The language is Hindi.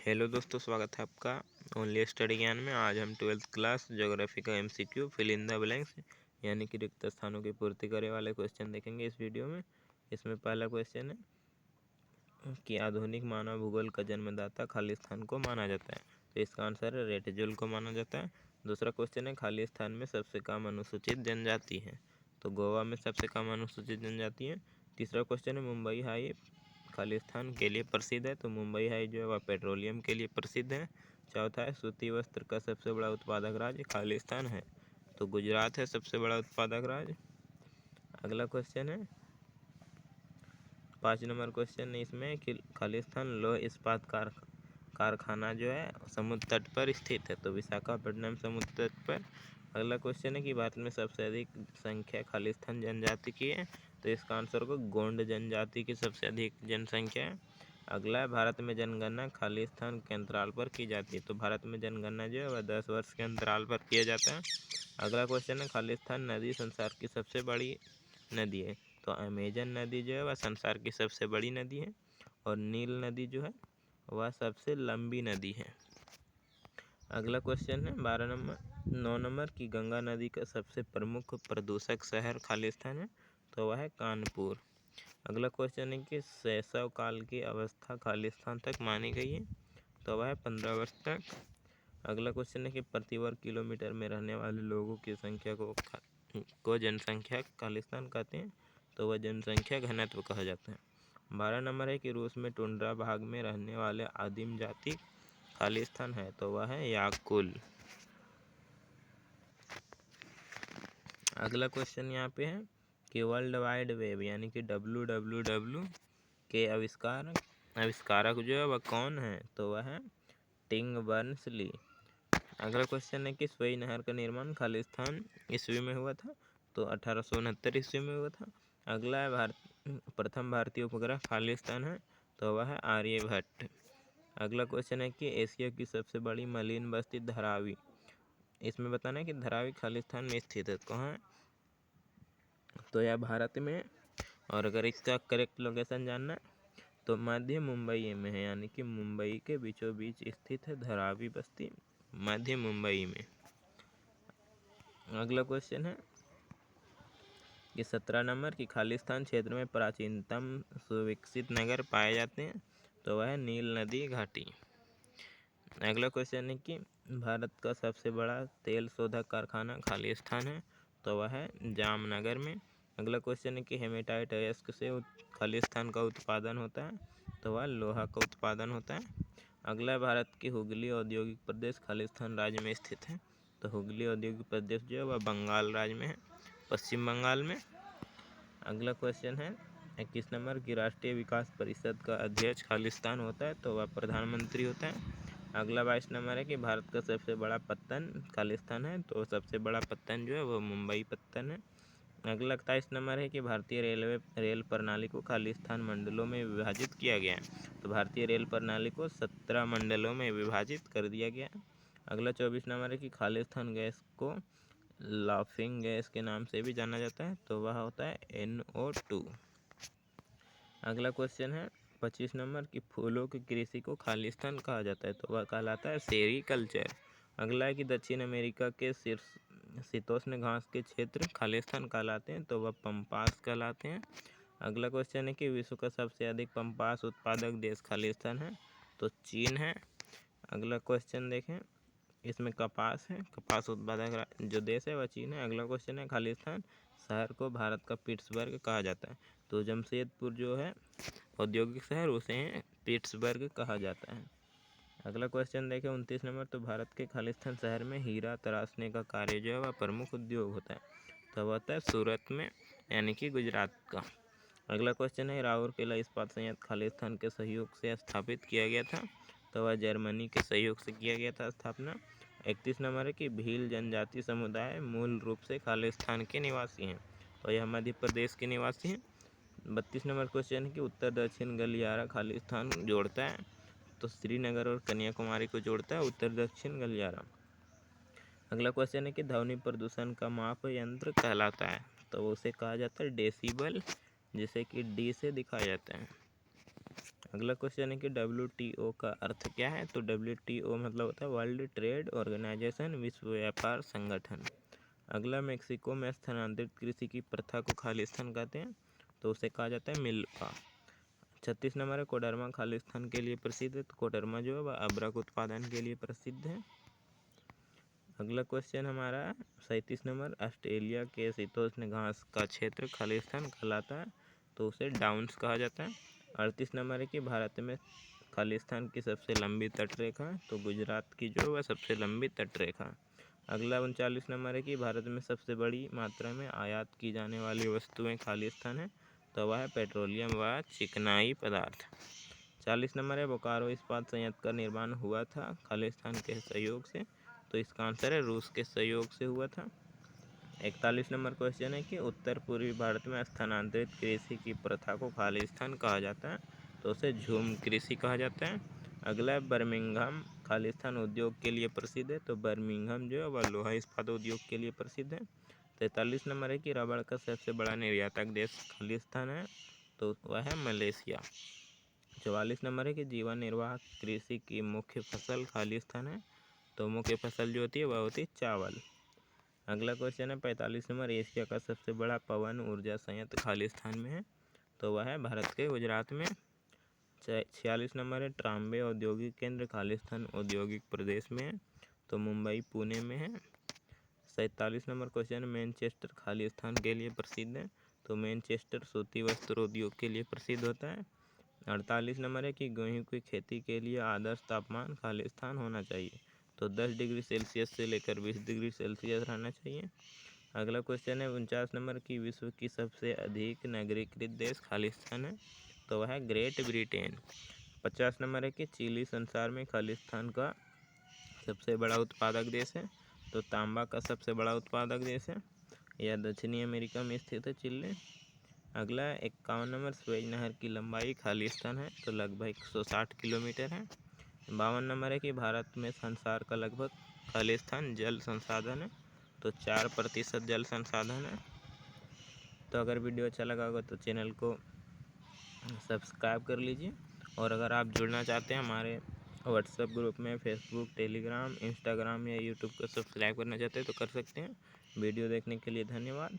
हेलो दोस्तों, स्वागत है आपका ओनली स्टडी ज्ञान में। आज हम 12th क्लास ज्योग्राफी का MCQ fill in the blanks यानी कि रिक्त स्थानों की पूर्ति करे वाले क्वेश्चन देखेंगे इस वीडियो में। इसमें पहला क्वेश्चन है कि आधुनिक मानव भूगोल का जन्मदाता खालिस्तान को माना जाता है, तो इसका आंसर है रेटजुल को माना जाता है। दूसरा क्वेश्चन है खालिस्तान में सबसे कम अनुसूचित जनजाति है, तो गोवा में सबसे कम अनुसूचित जनजाति है। तीसरा क्वेश्चन है मुंबई हाई खालिस्तान के लिए प्रसिद्ध है, तो मुंबई हाई जो है वह पेट्रोलियम के लिए प्रसिद्ध है। चौथा है सूती वस्त्र का सबसे बड़ा उत्पादक राज्य खालिस्तान है, तो गुजरात है सबसे बड़ा उत्पादक राज्य। अगला क्वेश्चन है 5 नंबर क्वेश्चन इसमें कि खालिस्तान लौह इस्पात कारखाना जो है समुद्र तट पर स्थित है, तो विशाखापट्टनम समुद्र तट पर। अगला क्वेश्चन है कि भारत में सबसे अधिक संख्या खालिस्तान जनजाति की है, तो इसका आंसर को गोंड जनजाति की सबसे अधिक जनसंख्या है। अगला है भारत में जनगणना खालिस्तान के अंतराल पर की जाती है, तो भारत में जनगणना जो है वह 10 वर्ष के अंतराल पर किया जाता है। अगला क्वेश्चन है खालिस्तान नदी संसार की सबसे बड़ी नदी है, तो अमेजन नदी जो है वह संसार की सबसे बड़ी नदी है और नील नदी जो है वह सबसे लंबी नदी है। अगला क्वेश्चन है 9 नंबर की गंगा नदी का सबसे प्रमुख प्रदूषक शहर खालिस्तान है, तो वह है कानपुर। अगला क्वेश्चन है कि शैशव काल की अवस्था खालिस्तान तक मानी गई है, तो वह है 15 वर्ष तक। अगला क्वेश्चन है कि प्रति वर्ग किलोमीटर में रहने वाले लोगों की संख्या को जनसंख्या खालिस्तान कहते हैं, तो वह जनसंख्या घनत्व कहा जाता है। 12 नंबर है कि रूस में टुंड्रा भाग में रहने वाले आदिम जाति खालिस्तान है, तो वह है याकुल। अगला क्वेश्चन यहाँ पे है कि वर्ल्ड वाइड वेब यानी कि WWW के आविष्कारक जो है वह कौन है, तो वह है टिम बर्नर्स-ली। अगला क्वेश्चन है कि सुएज नहर का निर्माण खालिस्तान ईस्वी में हुआ था, तो 1869 ईस्वी में हुआ था। अगला है प्रथम भारतीय उपग्रह खालिस्तान है, तो वह है आर्यभट्ट। अगला क्वेश्चन है कि एशिया की सबसे बड़ी मलिन बस्ती धारावी, इसमें बताना है कि धारावी खालिस्तान में स्थित है, कहाँ है, तो यह भारत में। और अगर इसका करेक्ट लोकेशन जानना है तो मध्य मुंबई में है, यानी कि मुंबई के बीचों बीच स्थित है धारावी बस्ती, मध्य मुंबई में। अगला क्वेश्चन है कि 17 नंबर की खालिस्तान क्षेत्र में प्राचीनतम सुविकसित नगर पाए जाते हैं, तो वह है नील नदी घाटी। अगला क्वेश्चन है कि भारत का सबसे बड़ा तेल शोधक कारखाना खालिस्तान है, तो वह है जामनगर में। अगला क्वेश्चन है कि हेमेटाइट अयस्क से खालिस्तान का उत्पादन होता है, तो वह लोहा का उत्पादन होता है। अगला भारत की हुगली औद्योगिक प्रदेश खालिस्तान राज्य में स्थित है, तो हुगली औद्योगिक प्रदेश जो है वह बंगाल राज्य में है, पश्चिम बंगाल में। अगला क्वेश्चन है 21 नंबर की राष्ट्रीय विकास परिषद का अध्यक्ष खालिस्तान होता है, तो वह प्रधानमंत्री होता है। अगला 22 नंबर है कि भारत का सबसे बड़ा पत्तन खालिस्तान है, तो सबसे बड़ा पत्तन जो है वो मुंबई पत्तन है। अगला 27 नंबर है कि भारतीय रेल प्रणाली को खालिस्तान मंडलों में विभाजित किया गया है, तो भारतीय रेल प्रणाली को 17 मंडलों में विभाजित कर दिया गया है। अगला 24 नंबर है कि खालिस्तान गैस को लाफिंग गैस के नाम से भी जाना जाता है, तो वह होता है NO2। अगला क्वेश्चन है 25 नंबर की फूलों की कृषि को खालिस्तान कहा जाता है, तो वह कहलाता है सेरीकल्चर। अगला है कि दक्षिण अमेरिका के शीतोष्ण घास के क्षेत्र खालिस्तान कहलाते हैं, तो वह पंपास कहलाते हैं। अगला क्वेश्चन है कि विश्व का सबसे अधिक पंपास उत्पादक देश खालिस्तान है, तो चीन है। अगला क्वेश्चन देखें, इसमें कपास है, कपास उत्पादक जो देश है वह चीन है। अगला क्वेश्चन है खालिस्तान शहर को भारत का पिट्सबर्ग कहा जाता है, तो जमशेदपुर जो है औद्योगिक शहर उसे पिट्सबर्ग कहा जाता है। अगला क्वेश्चन देखें 29 नंबर, तो भारत के खालिस्तान शहर में हीरा तराशने का कार्य जो है वह प्रमुख उद्योग होता है, तो वह होता है सूरत में, यानी कि गुजरात का। अगला क्वेश्चन है राउरकेला इस्पात संयंत्र खालिस्तान के सहयोग से स्थापित किया गया था, तो वह जर्मनी के सहयोग से किया गया था स्थापना। 31 नंबर है कि भील जनजाति समुदाय मूल रूप से खालिस्तान के निवासी हैं, तो यह मध्य प्रदेश के निवासी हैं। 32 नंबर क्वेश्चन है कि उत्तर दक्षिण गलियारा खालिस्तान जोड़ता है, तो श्रीनगर और कन्याकुमारी को जोड़ता है उत्तर दक्षिण गलियारा। अगला क्वेश्चन है कि ध्वनि प्रदूषण का माप यंत्र कहलाता है, तो उसे कहा जाता है डेसिबल, जिसे कि D से दिखाया जाता है। अगला क्वेश्चन है कि WTO का अर्थ क्या है। तो WTO मतलब होता है वर्ल्ड ट्रेड ऑर्गेनाइजेशन, विश्व व्यापार संगठन। अगला, मेक्सिको में स्थानांतरित कृषि की प्रथा को खालिस्तान कहते हैं, तो उसे कहा जाता है मिल्पा। 36 नंबर है, कोडरमा खालिस्तान के लिए प्रसिद्ध है। तो कोडरमा जो है वह अबरक उत्पादन के लिए प्रसिद्ध है। अगला क्वेश्चन हमारा 37 नंबर, ऑस्ट्रेलिया के शीतोष्ण घास का क्षेत्र खालिस्तान कहलाता है, तो उसे डाउन्स कहा जाता है। 38 नंबर है कि भारत में खालिस्तान की सबसे लंबी तटरेखा है, तो गुजरात की जो है वह सबसे लंबी तटरेखा। अगला 39 नंबर है कि भारत में सबसे बड़ी मात्रा में आयात की जाने वाली वस्तुएं खालिस्तान है, तो वह है पेट्रोलियम व चिकनाई पदार्थ। 40 नंबर है, बोकारो इस्पात संयंत्र का निर्माण हुआ था खालिस्तान के सहयोग से, तो इसका आंसर है रूस के सहयोग से हुआ था। 41 नंबर क्वेश्चन है कि उत्तर पूर्वी भारत में स्थानांतरित कृषि की प्रथा को खालिस्तान कहा जाता है, तो उसे झूम कृषि कहा जाता है। अगला है, बर्मिंघम खालिस्तान उद्योग के लिए प्रसिद्ध है, तो बर्मिंघम जो है वह लोहा इस्पात उद्योग के लिए प्रसिद्ध है। 43 नंबर है कि रबड़ का सबसे बड़ा निर्यातक देश खालिस्तान है, तो वह है मलेशिया। 44 नंबर है कि जीवन निर्वाह कृषि की मुख्य फसल खालिस्तान है, तो मुख्य फसल जो होती है वह होती है चावल। अगला क्वेश्चन है 45 नंबर, एशिया का सबसे बड़ा पवन ऊर्जा संयंत्र खालिस्तान में है, तो वह है भारत के गुजरात में। 46 नंबर है, ट्राम्बे औद्योगिक केंद्र खालिस्तान औद्योगिक प्रदेश में है, तो मुंबई पुणे में है। 47 नंबर क्वेश्चन, मैनचेस्टर खालिस्तान के लिए प्रसिद्ध है, तो मैनचेस्टर सूती वस्त्र उद्योग के लिए प्रसिद्ध होता है। 48 नंबर है कि गेहूं की खेती के लिए आदर्श तापमान खालिस्तान होना चाहिए, तो 10 डिग्री सेल्सियस से लेकर 20 डिग्री सेल्सियस रहना चाहिए। अगला क्वेश्चन है 49 नंबर की विश्व की सबसे अधिक नागरिकृत देश खालिस्तान है, तो वह है ग्रेट ब्रिटेन। 50 नंबर है कि चिली संसार में खालिस्तान का सबसे बड़ा उत्पादक देश है, तो तांबा का सबसे बड़ा उत्पादक देश है। यह दक्षिणी अमेरिका में स्थित है चिली। अगला 51 नंबर, स्वेज नहर की लंबाई खालिस्तान है, तो लगभग 160 किलोमीटर है। 52 नंबर है कि भारत में संसार का लगभग खालिस्तान जल संसाधन है, तो 4% जल संसाधन है। तो अगर वीडियो अच्छा लगा होगा तो चैनल को सब्सक्राइब कर लीजिए, और अगर आप जुड़ना चाहते हैं हमारे व्हाट्सएप ग्रुप में, फेसबुक, टेलीग्राम, इंस्टाग्राम या यूट्यूब को सब्सक्राइब करना चाहते हैं तो कर सकते हैं। वीडियो देखने के लिए धन्यवाद।